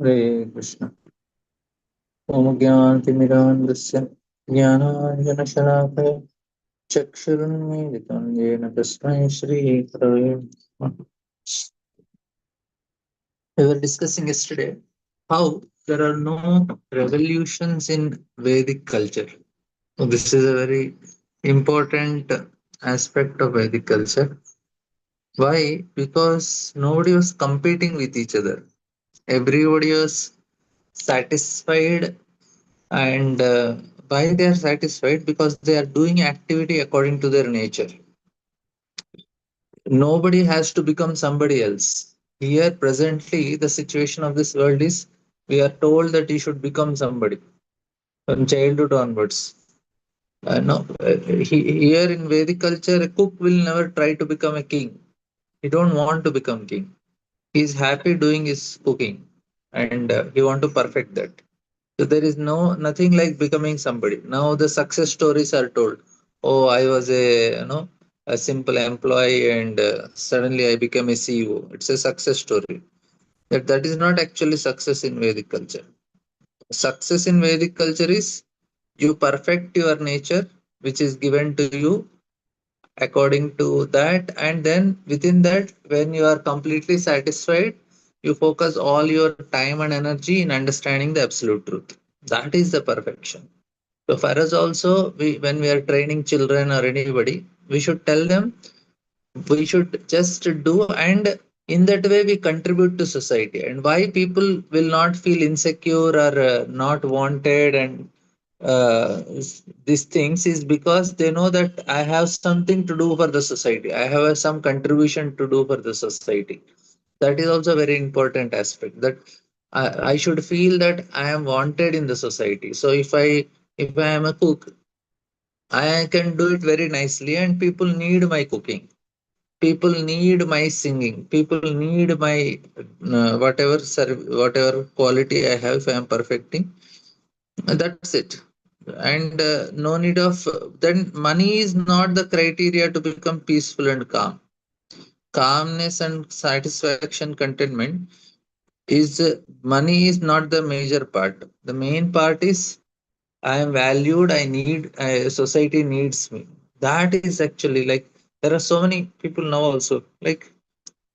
Hare Krishna. Om Gyanatimirandasya Jnananjanashalakaya Chakshurunmilitam Yena Tasmai Shri Gurave Namaha. We were discussing yesterday how there are no revolutions in Vedic culture. So this is a very important aspect of Vedic culture. Why? Because nobody was competing with each other. Everybody was satisfied, and why they are satisfied? Because they are doing activity according to their nature. Nobody has to become somebody else. Here, presently, the situation of this world is we are told that you should become somebody from childhood onwards. No, here in Vedic culture, a cook will never try to become a king. He don't want to become king. He is happy doing his cooking, and he want to perfect that. So there is nothing like becoming somebody. Now the success stories are told. Oh, I was a simple employee, and suddenly I became a CEO. It's a success story. That is not actually success in Vedic culture. Success in Vedic culture is you perfect your nature, which is given to you according to that, and then within that, when you are completely satisfied, you focus all your time and energy in understanding the absolute truth. That is the perfection. So for us also, when we are training children or anybody, we should tell them we should just do, and in that way we contribute to society. And why people will not feel insecure or not wanted and these things is because they know that I have something to do for the society. I have some contribution to do for the society. That is also a very important aspect, that I should feel that I am wanted in the society. So if I am a cook, I can do it very nicely, and people need my cooking. People need my singing. People need my whatever quality I have. If I am perfecting, that's it. And no need of then money is not the criteria to become peaceful and calm. Calmness and satisfaction, contentment is money is not the major part. The main part is I am valued. I need society needs me. That is actually like there are so many people now also like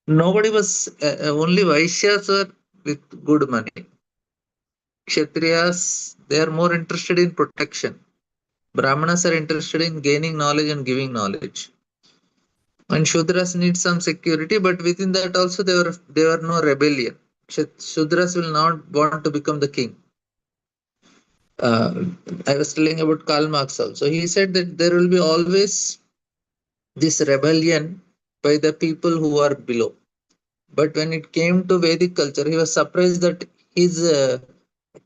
nobody was only Vaishyas are with good money. Kshatriyas they are more interested in protection. Brahmanas are interested in gaining knowledge and giving knowledge. And Shudras need some security, but within that also there were no rebellion. Shudras will not want to become the king. Uh, I was telling about Karl Marx also. He said that there will be always this rebellion by the people who are below. But when it came to Vedic culture, he was surprised that his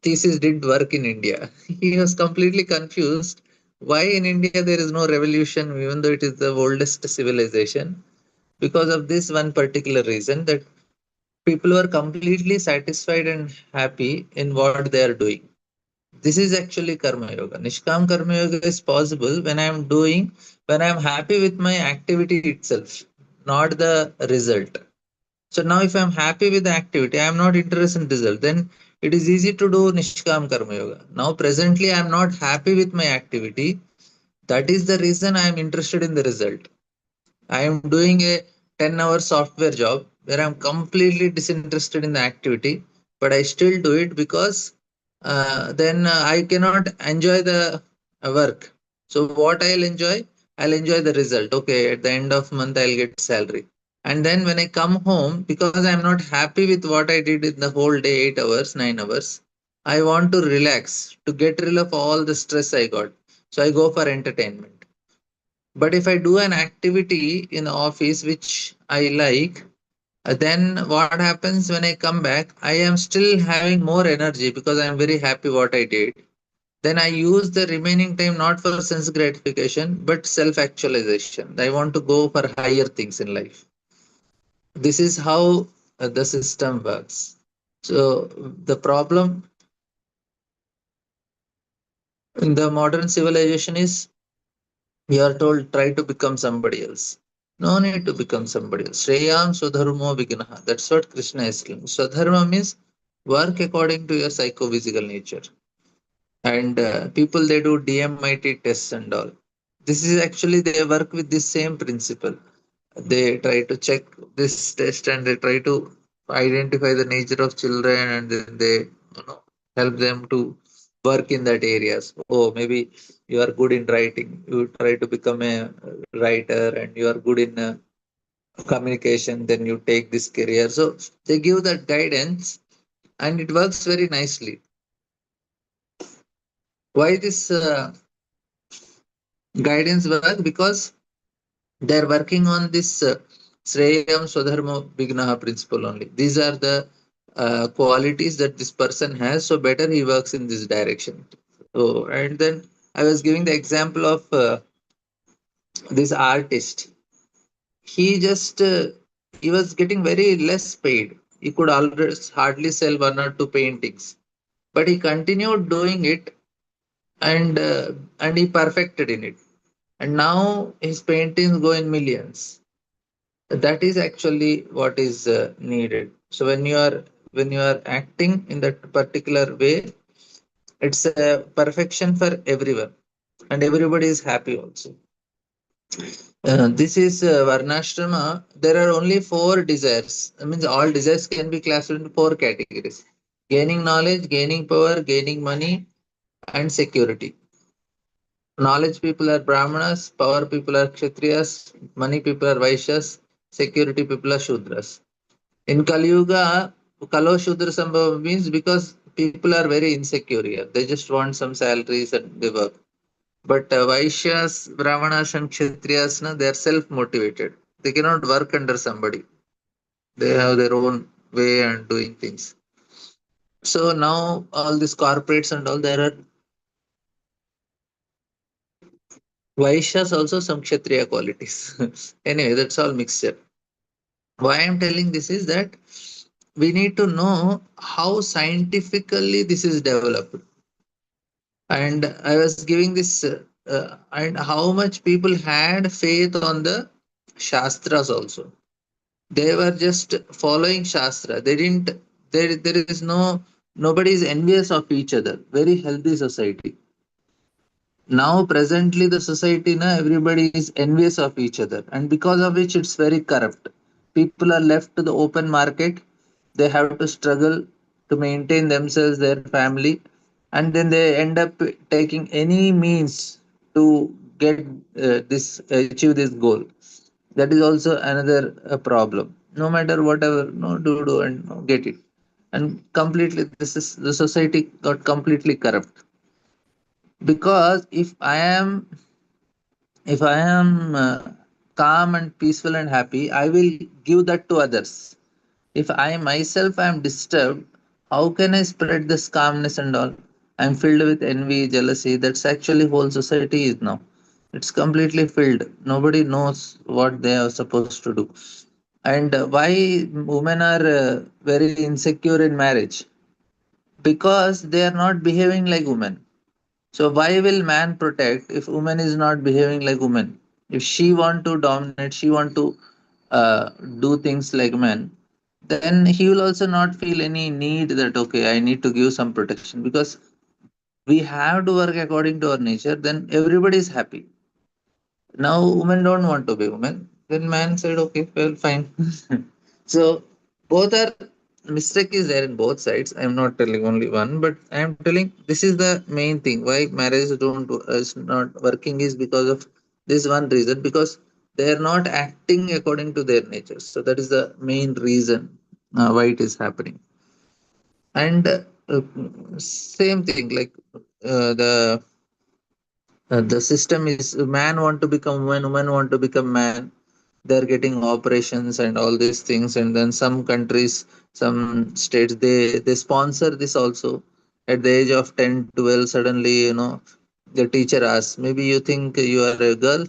thesis didn't work in India. He was completely confused. Why in India there is no revolution, even though it is the oldest civilization? Because of this one particular reason, that people were completely satisfied and happy in what they are doing. This is actually Karma Yoga. Nishkam Karma Yoga is possible when I am happy with my activity itself, not the result. So now if I am happy with the activity, I am not interested in result, then it is easy to do Nishkam Karma Yoga. Now presently I am not happy with my activity. That is the reason I am interested in the result. I am doing a 10-hour software job where I'm completely disinterested in the activity, but I still do it because then I cannot enjoy the work. So what I'll enjoy? I'll enjoy the result. Okay, at the end of month I'll get salary. And then when I come home, because I'm not happy with what I did in the whole day, 8 hours, 9 hours, I want to relax to get rid of all the stress I got. So I go for entertainment. But if I do an activity in the office which I like, then what happens when I come back? I am still having more energy because I am very happy what I did. Then I use the remaining time not for sense gratification but self actualization. I want to go for higher things in life. This is how the system works. So the problem in the modern civilization is we are told try to become somebody else. No need to become somebody else. Shreyam Swadharmo Vignaha. That's what Krishna is saying. Swadharma means Work according to your psychophysical nature. And people, they do DMIT tests and all. This is actually, they work with this same principle. They try to check this test and they try to identify the nature of children, and then they, help them to work in that areas. Oh, maybe you are good in writing, you try to become a writer, and you are good in communication, then you take this career. So they give that guidance, and it works very nicely. Why this guidance work? Because they're working on this Shreyam Swadharma Vignaha principle only. These are the qualities that this person has, so better he works in this direction. So, and then I was giving the example of this artist. He just he was getting very less paid. He could always hardly sell one or two paintings, but he continued doing it, and he perfected in it. And now his paintings go in millions. That is actually what is needed. So when you are acting in that particular way, it's a perfection for everyone, and everybody is happy also. This is Varnashrama. There are only four desires. I mean, all desires can be classified into four categories: gaining knowledge, gaining power, gaining money, and security. Knowledge people are Brahmanas, power people are Kshatriyas, money people are Vaishyas, security people are Shudras. In Kali Yuga, Kalo Shudra Sambhava means because people are very insecure here. They just want some salaries and they work. But Vaishyas, Brahmanas, and Kshatriyas, na, they are self motivated. They cannot work under somebody. They have their own way and doing things. So now all these corporates and all, there are Vaishyas also some Kshatriya qualities. Anyway, that's all mixture. Why I'm telling this is that we need to know how scientifically this is developed. And I was giving this and how much people had faith on the shastras also. They were just following shastra. They didn't, there is nobody is envious of each other. Very healthy society. Now presently the society, na, everybody is envious of each other, and because of which it's very corrupt. People are left to the open market. They have to struggle to maintain themselves, their family, and then they end up taking any means to get this achieve this goal. That is also another problem. No matter whatever, no, do and no, get it. And completely, this is the society got completely corrupt. Because if I am calm and peaceful and happy, I will give that to others. If I myself am disturbed, how can I spread this calmness and all? I'm filled with envy, jealousy. That's actually whole society is now. It's completely filled. Nobody knows what they are supposed to do. And why women are very insecure in marriage? Because they are not behaving like women. So why will man protect if woman is not behaving like woman? If she want to dominate, she want to do things like men, then he will also not feel any need that okay, I need to give some protection, because we have to work according to our nature. Then everybody is happy. Now women don't want to be women. Then man said, okay, well, fine. So both are, mistake is there in both sides. I'm not telling only one, but I'm telling this is the main thing. Why marriage don't is not working is because of this one reason. Because they are not acting according to their nature. So that is the main reason why it is happening. And same thing like the system is, man want to become woman, woman want to become man. They're getting operations and all these things, and then some countries, some states, they sponsor this also. At the age of 10, 12, suddenly, the teacher asks, maybe you think you are a girl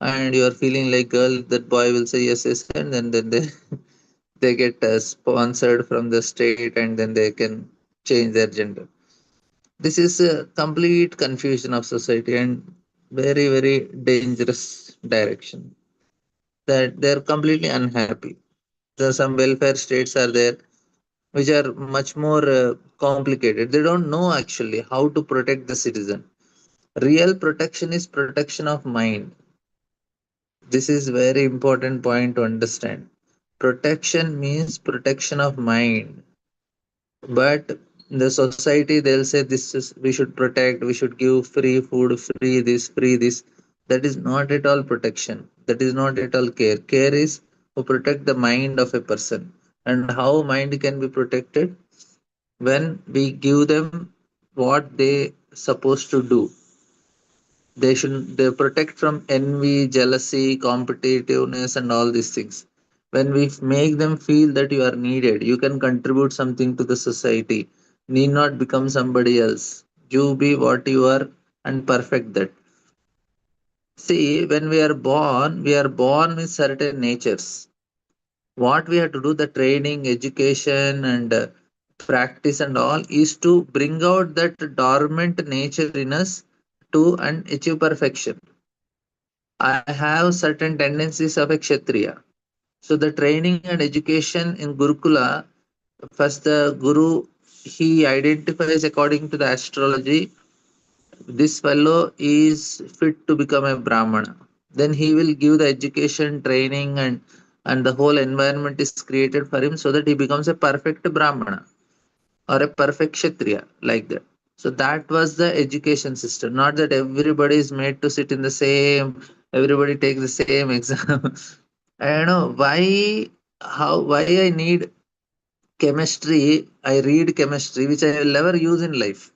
and you are feeling like girl. That boy will say yes, yes, and then they they get sponsored from the state, and then they can change their gender. This is a complete confusion of society, and very, very dangerous direction, that they're completely unhappy. There are some welfare states are there. which are much more complicated. They don't know actually how to protect the citizen. Real protection is protection of mind. This is very important point to understand. Protection means protection of mind. But in the society they'll say this is we should protect, we should give free food, free this, free this. That is not at all protection. That is not at all care. Care is to protect the mind of a person. And how mind can be protected? When we give them what they supposed to do. They protect from envy, jealousy, competitiveness, and all these things. When we make them feel that you are needed, you can contribute something to the society, need not become somebody else, you be what you are and perfect that. See, when we are born with certain natures. What we have to do, the training, education, and practice and all, is to bring out that dormant nature in us to and achieve perfection. I have certain tendencies of a Kshatriya. So the training and education in Gurukula, first the Guru, he identifies according to the astrology, this fellow is fit to become a Brahmana. Then he will give the education, training, and the whole environment is created for him so that he becomes a perfect Brahmana or a perfect Kshatriya, like that. So that was the education system, not that everybody is made to sit in the same, everybody takes the same exam. I don't know why I need chemistry. I read chemistry, which I will never use in life.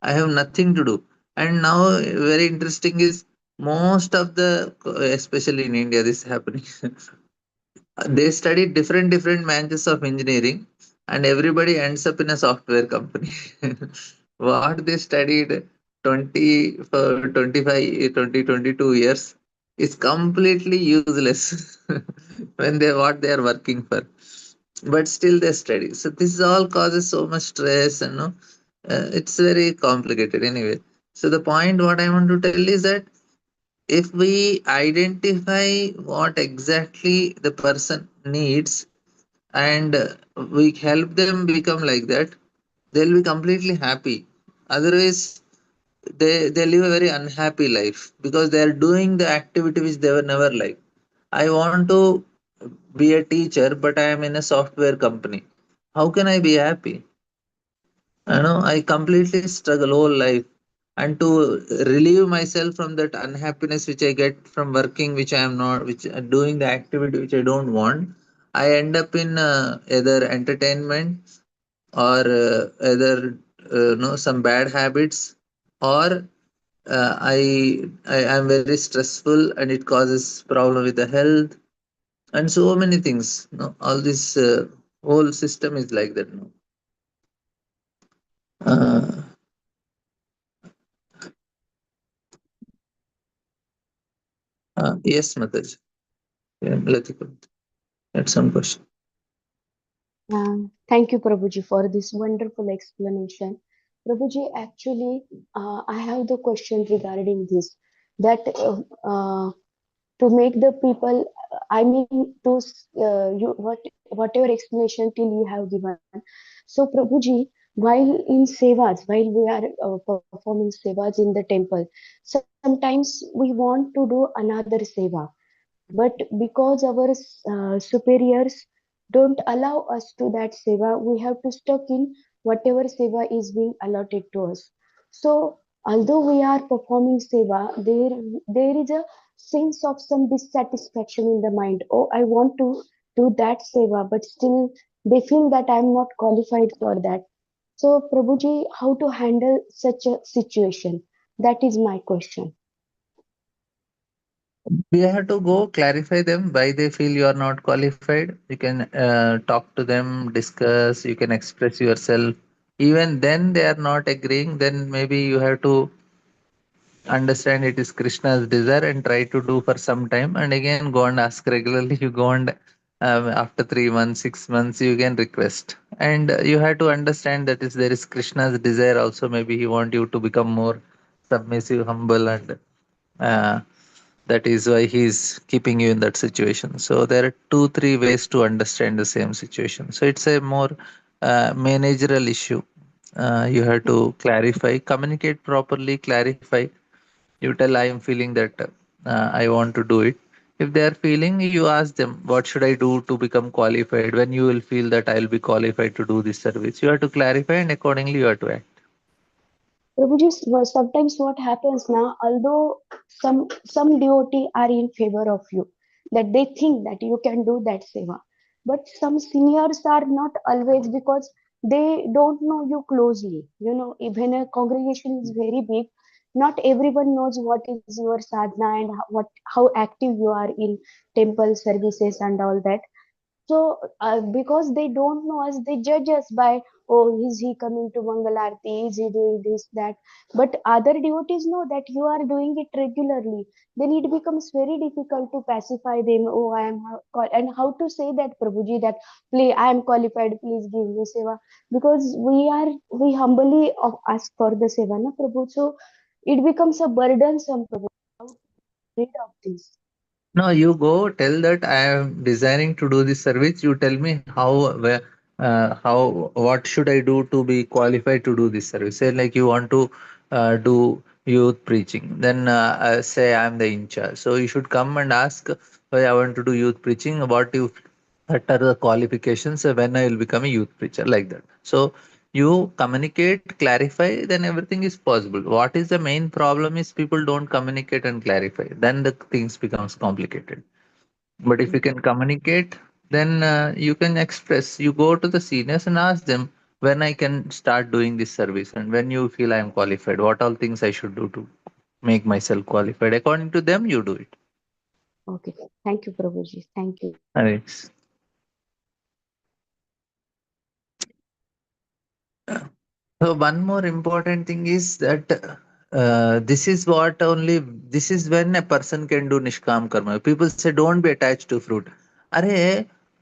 I have nothing to do. And now, very interesting is most of the, especially in India, this is happening. They study different branches of engineering, and everybody ends up in a software company. What they studied 20 for 25, 20, 22 years is completely useless when they what they are working for. But still they study. So this all causes so much stress, and no, it's very complicated anyway. So the point what I want to tell is that if we identify what exactly the person needs, and we help them become like that, they'll be completely happy. Otherwise, they live a very unhappy life because they are doing the activity which they were never like. I want to be a teacher, but I am in a software company. How can I be happy? I completely struggle whole life. And to relieve myself from that unhappiness which I get from working, which I am not, which doing the activity which I don't want, I end up in either entertainment or either some bad habits, or I am very stressful and it causes problem with the health and so many things. All this whole system is like that. No? Uh, yes, Mataj. Yeah, Latika. That's some question. Thank you, Prabhuji, for this wonderful explanation. Prabhuji, actually, I have the question regarding this that to make the people, I mean, whatever explanation till you have given. So, Prabhuji, while in sevas, while we are performing sevas in the temple, sometimes we want to do another seva, but because our superiors don't allow us to that seva, we have to stuck in whatever seva is being allotted to us. So although we are performing seva, there is a sense of some dissatisfaction in the mind. Oh, I want to do that seva, but still they feel that I'm not qualified for that. So Prabhuji, how to handle such a situation, that is my question. We have to go clarify them why they feel you are not qualified. You can talk to them, discuss, you can express yourself. Even then they are not agreeing, then maybe you have to understand it is Krishna's desire and try to do for some time, and again go and ask regularly. You go and after 3 months, 6 months, you can request, and you have to understand that is there is Krishna's desire also. Maybe he want you to become more submissive, humble, and uh, that is why he's keeping you in that situation. So there are two, three ways to understand the same situation. So it's a more managerial issue. You have to clarify, communicate properly, clarify. You tell, I am feeling that I want to do it. If they are feeling, you ask them, what should I do to become qualified? When you will feel that I'll be qualified to do this service, you have to clarify, and accordingly you have to act. Prabhuji, sometimes what happens now, although some devotee are in favor of you, that they think that you can do that seva, but some seniors are not always, because they don't know you closely. You know, even a congregation is very big, not everyone knows what is your sadhana and how active you are in temple services and all that. So, because they don't know us, they judge us by, oh, is he coming to Mangalarti? Is he doing this, that? But other devotees know that you are doing it regularly. Then it becomes very difficult to pacify them. Oh, I am and how to say that, Prabhuji, that please, I am qualified. Please give me seva, because we humbly ask for the seva, na Prabhu. So it becomes a burdensome, Prabhu. How to rid of this? No, you go tell that I am designing to do this service. You tell me how, what should I do to be qualified to do this service? Say like you want to do youth preaching, then say I am the in charge. So you should come and ask, "Why I want to do youth preaching. What are the qualifications when I will become a youth preacher?" Like that. So you communicate, clarify, then everything is possible. What is the main problem is people don't communicate and clarify. Then the things becomes complicated. But if you can communicate, then you can express. You go to the seniors and ask them when I can start doing this service and when you feel I am qualified. What all things I should do to make myself qualified. According to them, you do it. Okay. Thank you, Prabhuji. Thank you. Alex. So one more important thing is that this is when a person can do nishkam karma. People say don't be attached to fruit. Are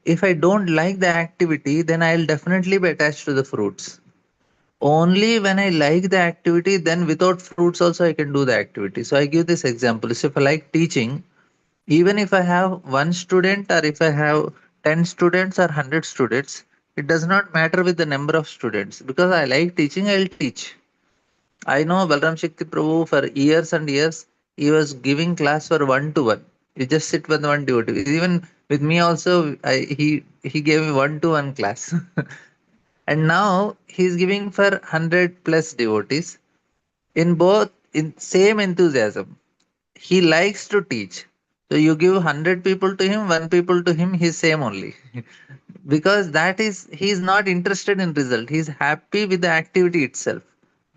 if I don't like the activity, then I'll definitely be attached to the fruits. Only when I like the activity, then without fruits also I can do the activity. So I give this example. So if I like teaching, even if I have one student or if I have 10 students or 100 students, it does not matter with the number of students because I like teaching, I'll teach. I know Balram Shakti Prabhu for years and years, he was giving class for one to one. You just sit with one devotee. Even with me also, he gave me one to one class. And now he's giving for 100 plus devotees in both in same enthusiasm. He likes to teach. So you give 100 people to him, one people to him, he's same only. Because that is he is not interested in result. He's happy with the activity itself.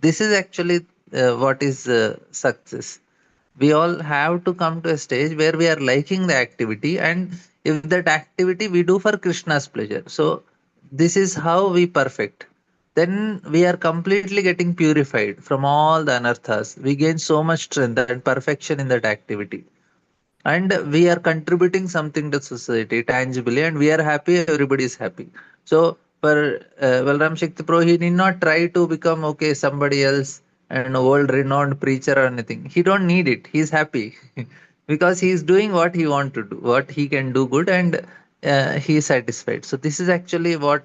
This is actually what is success. We all have to come to a stage where we are liking the activity, and if that activity we do for Krishna's pleasure. So this is how we perfect. Then we are completely getting purified from all the anarthas. We gain so much strength and perfection in that activity, and we are contributing something to society tangibly, and we are happy, everybody is happy. So for Balram Shakti Pro, he did not try to become okay somebody else and a world renowned preacher or anything. He don't need it, he's happy because he is doing what he want to do, what he can do good, and he is satisfied. So this is actually what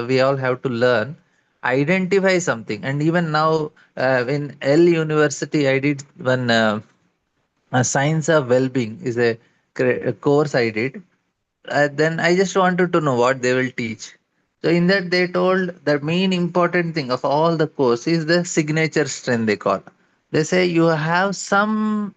we all have to learn, identify something. And even now in L University I did one science of well-being is a course I did. Then I just wanted to know what they will teach. So in that they told the main important thing of all the course is the signature strength they call. They say you have some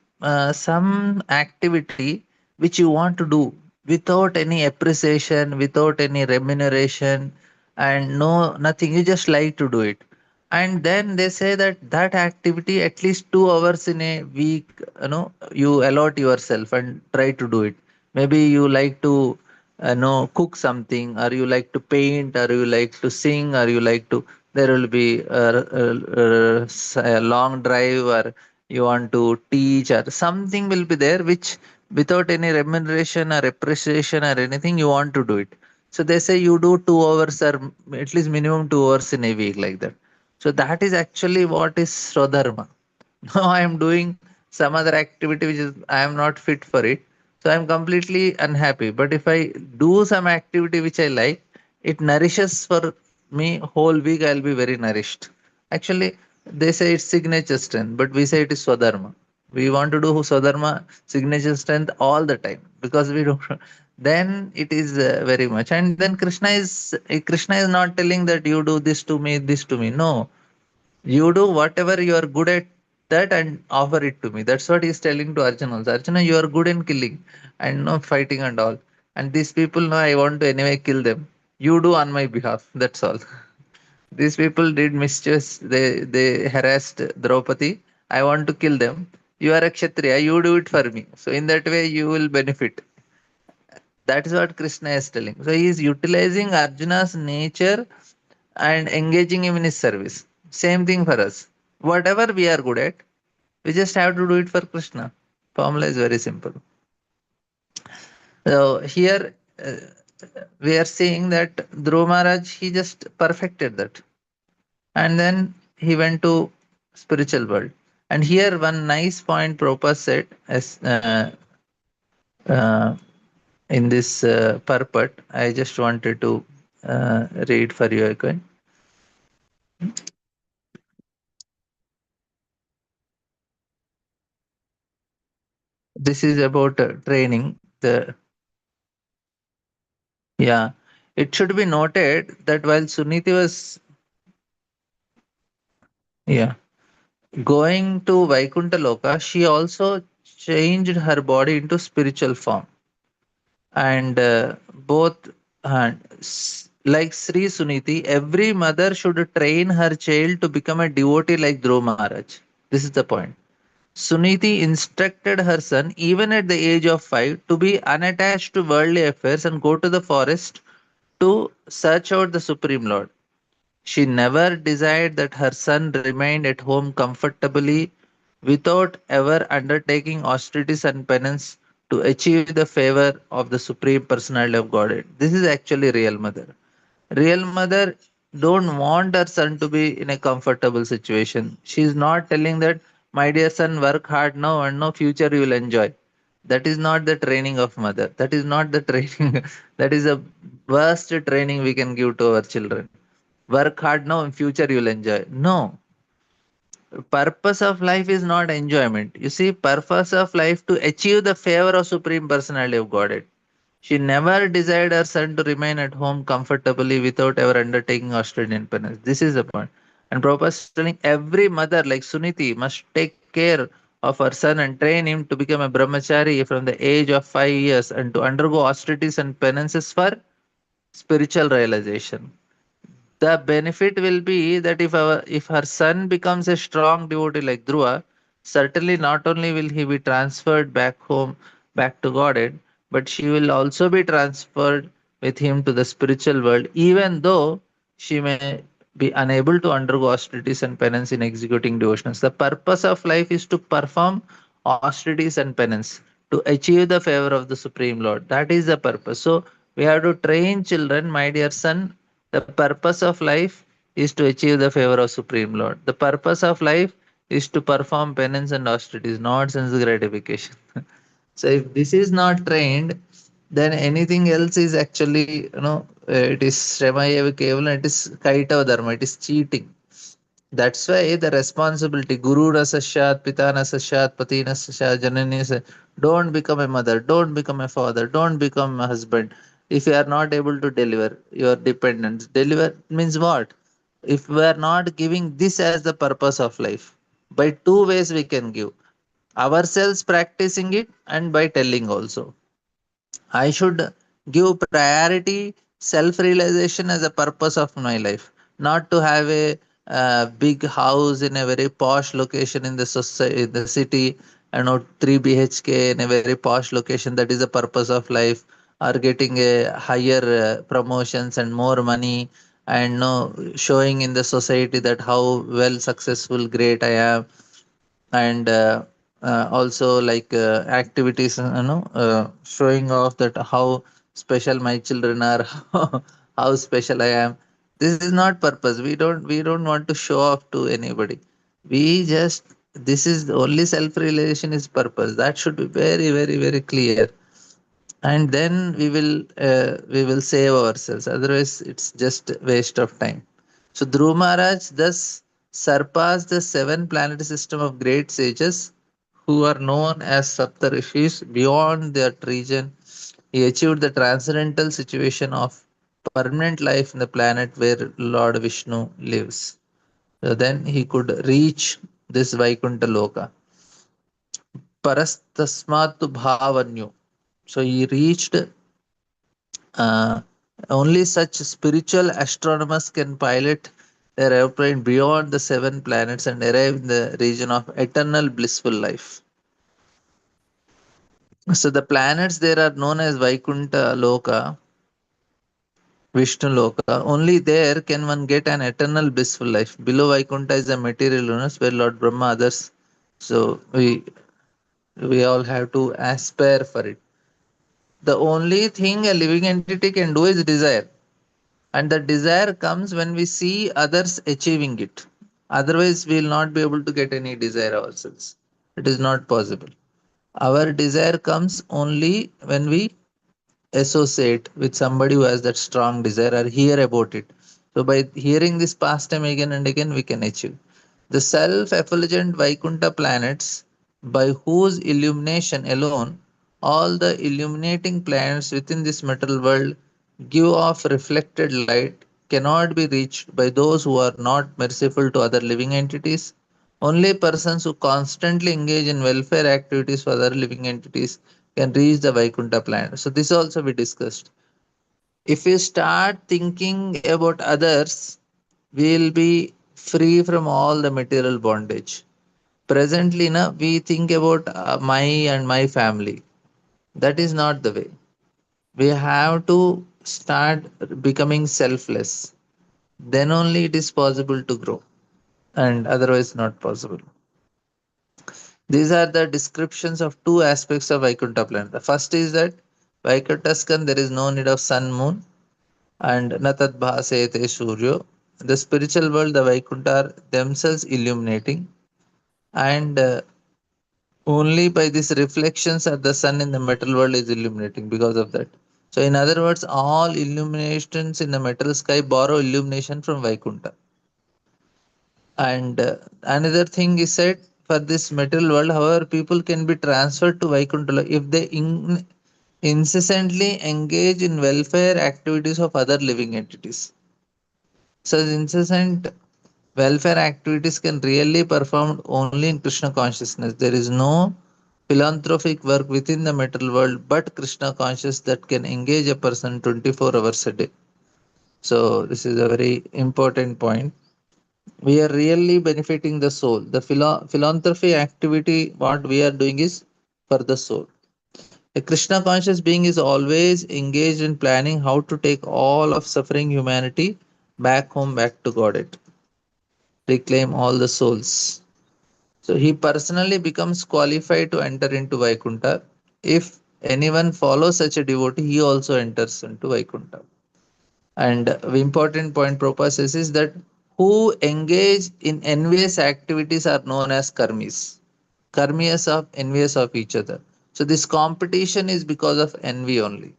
activity which you want to do without any appreciation, without any remuneration, and no nothing. You just like to do it, and then they say that that activity at least 2 hours in a week, you allot yourself and try to do it. Maybe you like to cook something, or you like to paint, or you like to sing, or you like to, there will be a long drive, or you want to teach, or something will be there which without any remuneration or appreciation or anything you want to do it. So they say you do 2 hours, or at least minimum 2 hours in a week, like that. So that is actually what is Swadharma. Now I am doing some other activity which is I am not fit for it. So I am completely unhappy. But if I do some activity which I like, it nourishes for me whole week I'll be very nourished. Actually, they say it's signature strength, but we say it is Swadharma. We want to do Swadharma signature strength all the time because we don't. Then it is very much. And then Krishna is not telling that you do this to me, this to me. No, you do whatever you are good at that and offer it to me. That's what he's telling to Arjuna also. Arjuna, you are good in killing and no fighting and all. And these people know I want to anyway kill them. You do on my behalf. That's all. These people did mischief. They harassed Draupadi. I want to kill them. You are a Kshatriya. You do it for me. So in that way you will benefit. That is what Krishna is telling. So he is utilizing Arjuna's nature and engaging him in his service. Same thing for us. Whatever we are good at, we just have to do it for Krishna. Formula is very simple. So here we are seeing that Dhruva Maharaj, he just perfected that. And then he went to spiritual world. And here one nice point Prabhupada said as uh, in this purport, I just wanted to read for you again. This is about training. The Yeah, it should be noted that while Suniti was yeah going to Vaikuntha Loka, she also changed her body into spiritual form, and both like Sri Suniti, every mother should train her child to become a devotee like Dhruva Maharaj. This is the point. Suniti instructed her son, even at the age of 5, to be unattached to worldly affairs and go to the forest to search out the Supreme Lord. She never desired that her son remained at home comfortably without ever undertaking austerities and penance to achieve the favor of the Supreme Personality of Godhead. This is actually real mother. Real mother don't want her son to be in a comfortable situation. She is not telling that, my dear son, work hard now and no future you will enjoy. That is not the training of mother. That is not the training. That is the worst training we can give to our children. Work hard now, in future you'll enjoy. No, purpose of life is not enjoyment. You see, purpose of life to achieve the favor of Supreme Personality of Godhead. She never desired her son to remain at home comfortably without ever undertaking austerity and penance. This is the point. And Prabhupada is telling every mother like Suniti must take care of her son and train him to become a brahmachari from the age of 5 years and to undergo austerities and penances for spiritual realization. The benefit will be that if her son becomes a strong devotee like Dhruva, certainly not only will he be transferred back home, back to Godhead, but she will also be transferred with him to the spiritual world, even though she may be unable to undergo austerities and penance in executing devotions. The purpose of life is to perform austerities and penance to achieve the favor of the Supreme Lord. That is the purpose. So we have to train children, my dear son. The purpose of life is to achieve the favor of Supreme Lord. The purpose of life is to perform penance and austerities, not sense gratification. So if this is not trained, then anything else is actually, it is Shremaya Kevalam, it is Kaitava Dharma, it is cheating. That's why the responsibility, Guru Rasashat, Pita Nasashat, Pati Nasashat, Janani, don't become a mother, don't become a father, don't become a husband. If you are not able to deliver your dependents, deliver means what? If we are not giving this as the purpose of life, by two ways we can give ourselves practicing it and by telling also. I should give priority self realization as a purpose of my life, not to have a big house in a very posh location in the society, in the city, and 3 BHK in a very posh location. That is the purpose of life, or getting a higher promotions and more money, and no showing in the society that how well successful, great I am, and also like activities, showing off that how special my children are, how special I am. This is not purpose. We don't want to show off to anybody. We just, this is only self realization is purpose. That should be very, very, very clear. and then we will save ourselves, otherwise it's just waste of time. So Dhruv Maharaj thus surpassed the seven planetary system of great sages who are known as Saptarishis. Beyond that region, he achieved the transcendental situation of permanent life in the planet where Lord Vishnu lives. So then he could reach this Vaikuntha Loka. Parastasmatu Bhavanyu. So he reached, uh, only such spiritual astronomers can pilot their airplane beyond the seven planets and arrive in the region of eternal blissful life. So the planets there are known as Vaikuntha Loka, Vishnu Loka. Only there can one get an eternal blissful life. Below Vaikuntha is the material universe where Lord Brahma others. So we all have to aspire for it. The only thing a living entity can do is desire. And the desire comes when we see others achieving it. Otherwise, we will not be able to get any desire ourselves. It is not possible. Our desire comes only when we associate with somebody who has that strong desire or hear about it. So by hearing this pastime again and again, we can achieve. The self-effulgent Vaikuntha planets, by whose illumination alone all the illuminating planets within this material world give off reflected light, cannot be reached by those who are not merciful to other living entities. Only persons who constantly engage in welfare activities for other living entities can reach the Vaikuntha planet. So this also we discussed. If we start thinking about others, we will be free from all the material bondage. Presently, na, we think about my and my family. That is not the way. We have to start becoming selfless. Then only it is possible to grow, and otherwise not possible. These are the descriptions of two aspects of Vaikuntha planet. The first is that Vaikuntha there is no need of sun, moon, and Natat Bhasete Suryo. The spiritual world, the Vaikuntha, are themselves illuminating, and only by these reflections of the sun in the metal world is illuminating because of that. So, in other words, all illuminations in the metal sky borrow illumination from Vaikuntha. And another thing is said, for this material world, however, people can be transferred to Vaikuntha if they incessantly engage in welfare activities of other living entities. Such incessant welfare activities can really performed only in Krishna consciousness. There is no philanthropic work within the material world but Krishna conscious that can engage a person 24 hours a day. So this is a very important point. We are really benefiting the soul. The philanthropy activity, what we are doing is for the soul. A Krishna conscious being is always engaged in planning how to take all of suffering humanity back home, back to Godhead, reclaim all the souls. So he personally becomes qualified to enter into Vaikuntha. If anyone follows such a devotee, he also enters into Vaikuntha. And the important point Prabhupada says is that who engage in envious activities are known as karmis. Karmias of envious of each other. So this competition is because of envy only.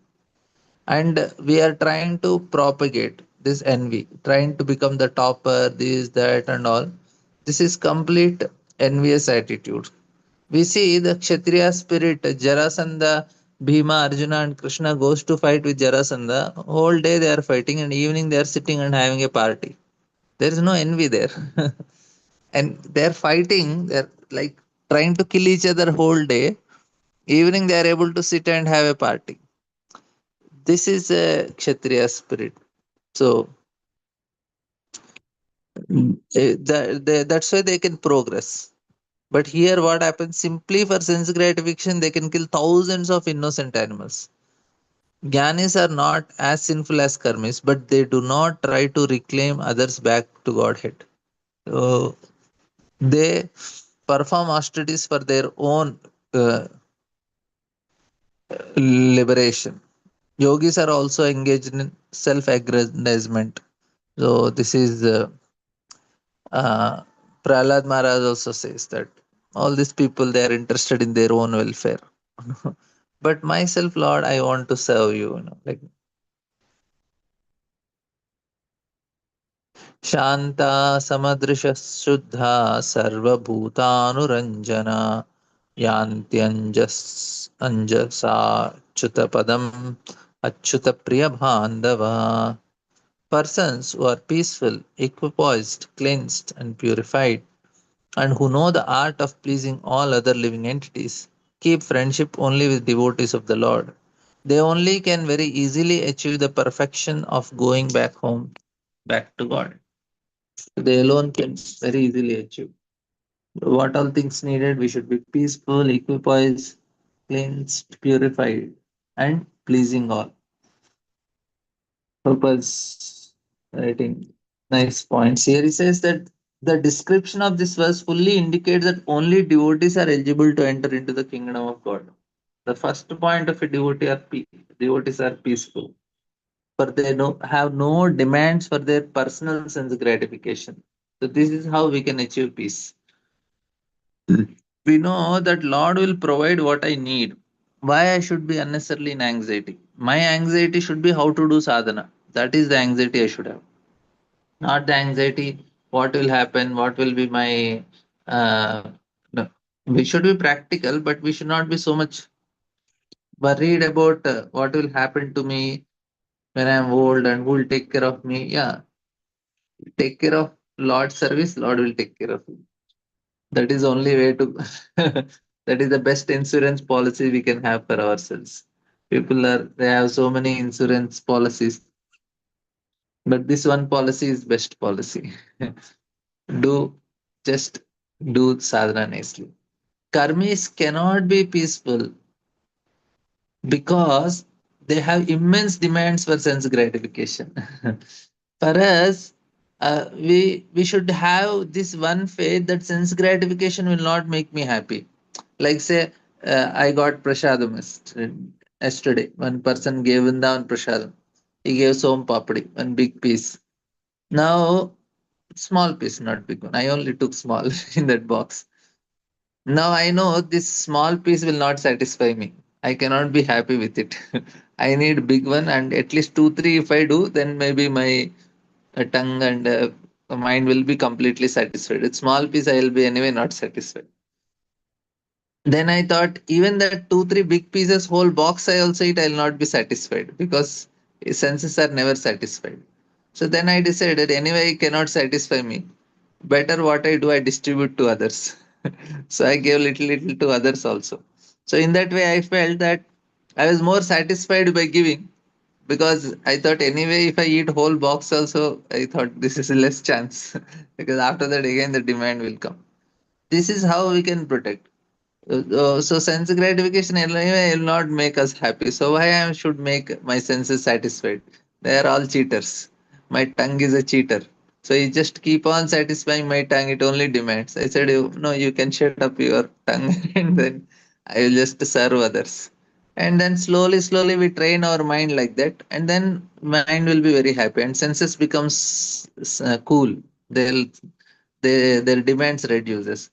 And we are trying to propagate this envy, trying to become the topper, this, that, and all. This is complete envious attitude. We see the Kshatriya spirit, Jarasandha, Bhima, Arjuna, and Krishna goes to fight with Jarasandha. Whole day they are fighting, and evening they are sitting and having a party. There is no envy there. And they are fighting, they are like trying to kill each other whole day. Evening they are able to sit and have a party. This is a Kshatriya spirit. So that's why they can progress. But here, what happens simply for sense gratification, they can kill thousands of innocent animals. Gyanis are not as sinful as karmis, but they do not try to reclaim others back to Godhead. So they perform austerities for their own uh, liberation. Yogis are also engaged in self aggrandizement. So this is uh, Prahlad Maharaj also says that all these people they are interested in their own welfare. but myself, Lord, I want to serve you, like Shanta samadrisha shuddha sarvabhutanuranjana yanti anjasa achyuta padam achyuta priya bandava. Persons who are peaceful, equipoised, cleansed, and purified, and who know the art of pleasing all other living entities, keep friendship only with devotees of the Lord. They only can very easily achieve the perfection of going back home, back to God. They alone can very easily achieve. What all things needed? We should be peaceful, equipoised, cleansed, purified, and pleasing all. Purpose writing nice points here. He says that the description of this verse fully indicates that only devotees are eligible to enter into the kingdom of God. The first point of a devotee are devotees are peaceful, for they have no demands for their personal sense gratification. So this is how we can achieve peace. We know that Lord will provide what I need. Why I should be unnecessarily in anxiety? My anxiety should be how to do sadhana. That is the anxiety I should have, not the anxiety what will happen, what will be my. No. We should be practical, but we should not be so much worried about what will happen to me when I'm old and who will take care of me. Yeah, take care of Lord's service, Lord will take care of you. That is only way to. That is the best insurance policy we can have for ourselves. People are they have so many insurance policies, but this one policy is best policy. Do just do sadhana nicely. Karmis cannot be peaceful because they have immense demands for sense gratification. For us, we should have this one faith that sense gratification will not make me happy. Like say, I got prasadam yesterday. One person gave down prasadam. He gave som papadi, one big piece. Now, small piece, not big one. I only took small in that box. Now I know this small piece will not satisfy me. I cannot be happy with it. I need big one and at least two, three. If I do, then maybe my tongue and mind will be completely satisfied. With small piece, I will be anyway not satisfied. Then I thought even that two, three big pieces, whole box I also eat, I'll not be satisfied because senses are never satisfied. So then I decided anyway it cannot satisfy me. Better what I do, I distribute to others. So I gave little to others also. So in that way I felt that I was more satisfied by giving because I thought anyway if I eat whole box also, I thought this is a less chance because after that again the demand will come. This is how we can protect. So sense gratification anyway will not make us happy. So why I should make my senses satisfied? They are all cheaters. My tongue is a cheater. So you just keep on satisfying my tongue. It only demands. I said, no, you can shut up your tongue, and then I will just serve others. And then slowly we train our mind like that, and then mind will be very happy, and senses becomes cool. They'll their demands reduces,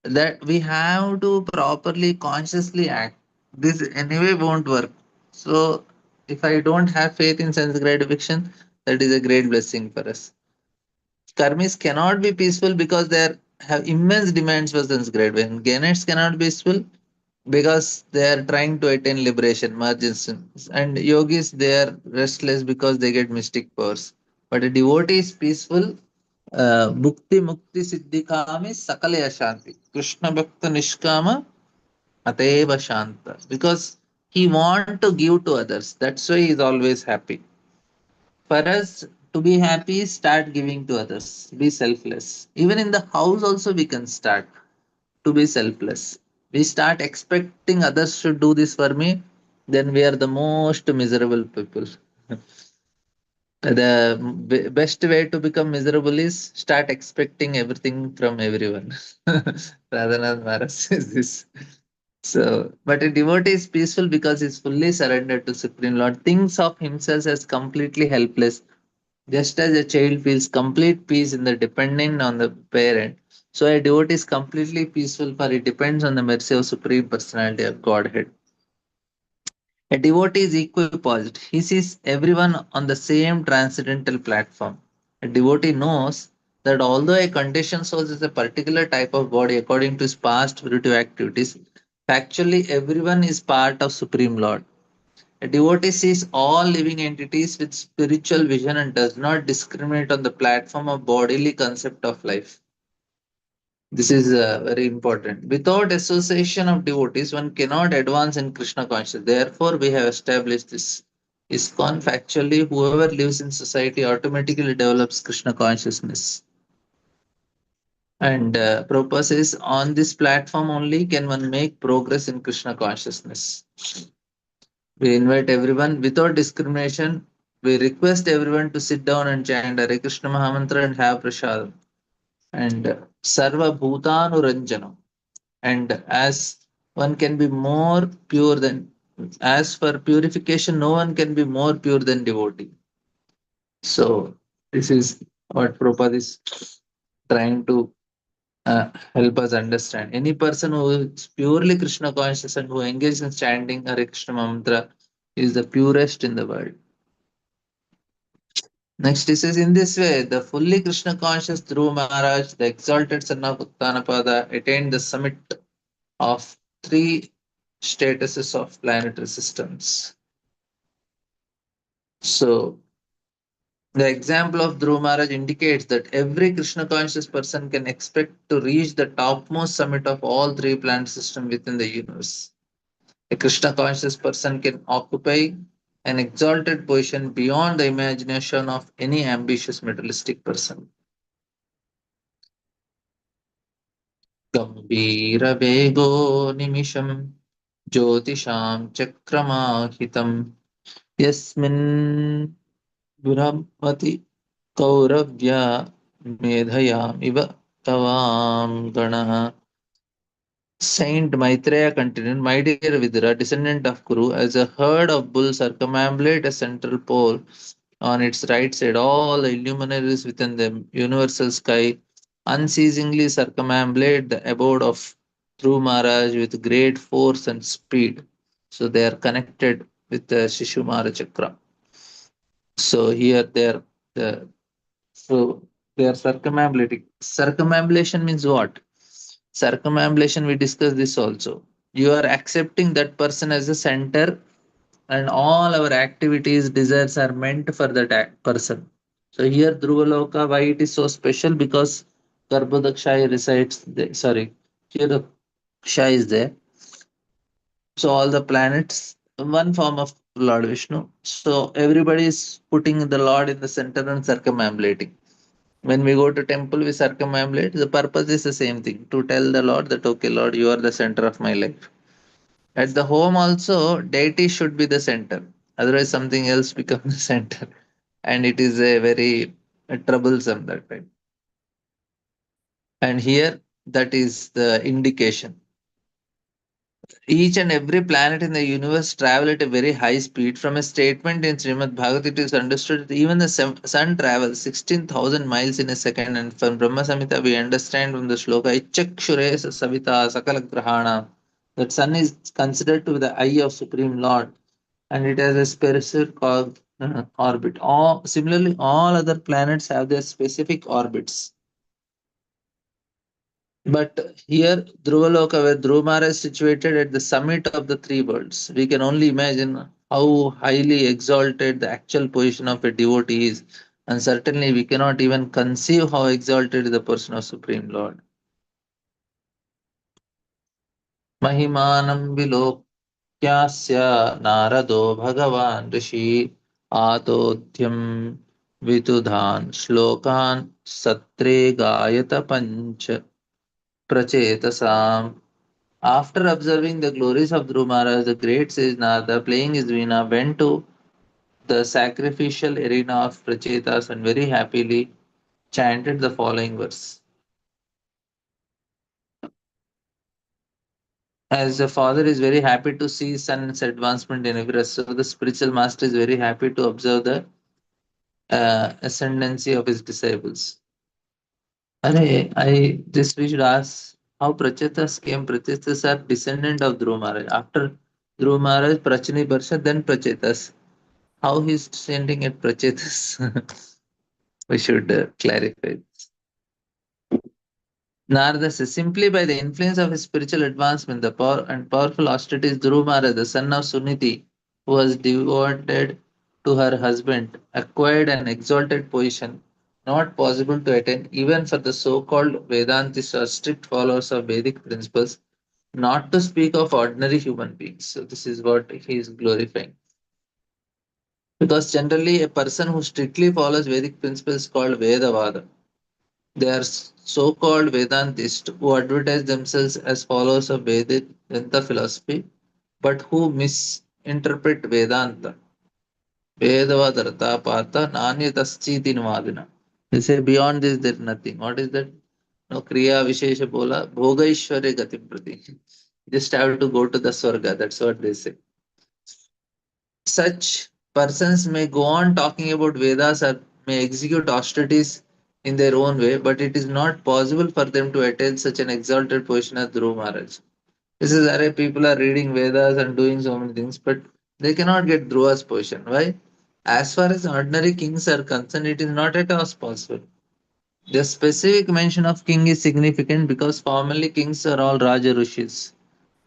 that we have to properly consciously act. This anyway won't work. So if I don't have faith in sense gratification, that is a great blessing for us. Karmis cannot be peaceful because they have immense demands for sense gratification. Gainers cannot be peaceful because they are trying to attain liberation, margins, and yogis they are restless because they get mystic powers. But a devotee is peaceful. Bhukti mukti siddhikami sakalaya shanti. Krishna bhakta nishkama ateva shanta. Because he want to give to others. That's why he is always happy. For us to be happy, start giving to others. Be selfless. Even in the house also we can start to be selfless. We start expecting others should do this for me, then we are the most miserable people. The best way to become miserable is start expecting everything from everyone. Radhanath Maharaj says this. So, but a devotee is peaceful because he's fully surrendered to Supreme Lord, thinks of himself as completely helpless, just as a child feels complete peace in the depending on the parent. So a devotee is completely peaceful for it depends on the mercy of Supreme Personality of Godhead. A devotee is equipoised. He sees everyone on the same transcendental platform. A devotee knows that although a conditioned soul is a particular type of body according to his past spiritual activities, factually everyone is part of Supreme Lord. A devotee sees all living entities with spiritual vision and does not discriminate on the platform of bodily concept of life. This is very important. Without association of devotees, one cannot advance in Krishna consciousness. Therefore, we have established this. ISKCON factually, whoever lives in society automatically develops Krishna consciousness. And Prabhupada says, on this platform only can one make progress in Krishna consciousness. We invite everyone without discrimination. We request everyone to sit down and chant Hare Krishna Mahamantra and have prasadam. And Sarva Bhutanuranjanam. And as one can be more pure than, as for purification, no one can be more pure than devotee. So this is what Prabhupada is trying to help us understand. Any person who is purely Krishna conscious and who engages in chanting Hare Krishna mantra is the purest in the world. Next, he says, in this way, the fully Krishna conscious Dhruva Maharaj, the exalted son of Uttanapada, attained the summit of three statuses of planetary systems. So, the example of Dhruva Maharaj indicates that every Krishna conscious person can expect to reach the topmost summit of all three planet systems within the universe. A Krishna conscious person can occupy an exalted position beyond the imagination of any ambitious materialistic person. गम्भीरवेगो निमिषं ज्योतिषां चक्रमाहितं यस्मिन् बृहन्मति कौरव्या मेधयामिव तवां गणः. Saint Maitreya continued, my dear Vidura, descendant of Kuru, as a herd of bulls circumambulate a central pole on its right side, all the luminaries within the universal sky unceasingly circumambulate the abode of Dhruv Maharaj with great force and speed. So they are connected with the Shishumara Chakra. So here they are the so they are circumambulating. Circumambulation means what? Circumambulation, we discussed this also. You are accepting that person as a center, and all our activities, desires are meant for that person. So here Dhruvaloka, why it is so special? Because Garbhodakshaya resides there. Sorry, Ksha is there. So all the planets, one form of Lord Vishnu. So everybody is putting the Lord in the center and circumambulating. When we go to temple, we circumambulate. The purpose is the same thing, to tell the Lord that, okay, Lord, you are the center of my life. At the home also, deity should be the center. Otherwise, something else becomes the center. And it is a very troublesome that time. And here, that is the indication. Each and every planet in the universe travel at a very high speed. From a statement in Srimad Bhagavatam, it is understood that even the sun travels 16,000 miles in a second. And from Brahma Samhita, we understand from the shloka, Ichakshure Savita Sakala Grahana, that sun is considered to be the eye of Supreme Lord, and it has a specific orbit. Similarly, all other planets have their specific orbits. But here, Dhruvaloka, where Dhruvamara is situated at the summit of the three worlds, we can only imagine how highly exalted the actual position of a devotee is. And certainly, we cannot even conceive how exalted is the person of Supreme Lord. Mahimanam vilokyasya narado bhagavan rishi atodhyam vitudhan shlokan satre gayata pancha prachetasam. After observing the glories of Dhruv Maharaj, the great sage Narada, playing his veena, went to the sacrificial arena of Prachetas and very happily chanted the following verse. As the father is very happy to see his son's advancement in every, so the spiritual master is very happy to observe the ascendancy of his disciples. I just we should ask how Prachetas came. Prachetas are descendant of Dhruv Maharaj. After Dhruv Maharaj, Prachini Parsha, then Prachetas. How he's sending at Prachetas? We should clarify. Narada says, simply by the influence of his spiritual advancement, the power and powerful austerities, Dhruv Maharaj, the son of Suniti, who was devoted to her husband, acquired an exalted position not possible to attain even for the so-called Vedantists or strict followers of Vedic principles, not to speak of ordinary human beings. So this is what he is glorifying. Because generally a person who strictly follows Vedic principles is called Vedavada. They are so-called Vedantists who advertise themselves as followers of Vedanta philosophy, but who misinterpret Vedanta. Vedavadartha Partha Nanyataschidinvadina. They say beyond this there is nothing. What is that? No Kriya Vishesha Bola Bhogaishwarya Gatim Prati. Just have to go to the Swarga. That's what they say. Such persons may go on talking about Vedas or may execute austerities in their own way, but it is not possible for them to attain such an exalted position as Dhruv Maharaj. This is why people are reading Vedas and doing so many things, but they cannot get Dhruva's position. Why? As far as ordinary kings are concerned, it is not at all possible. The specific mention of king is significant because formerly kings are all Raja Rishis.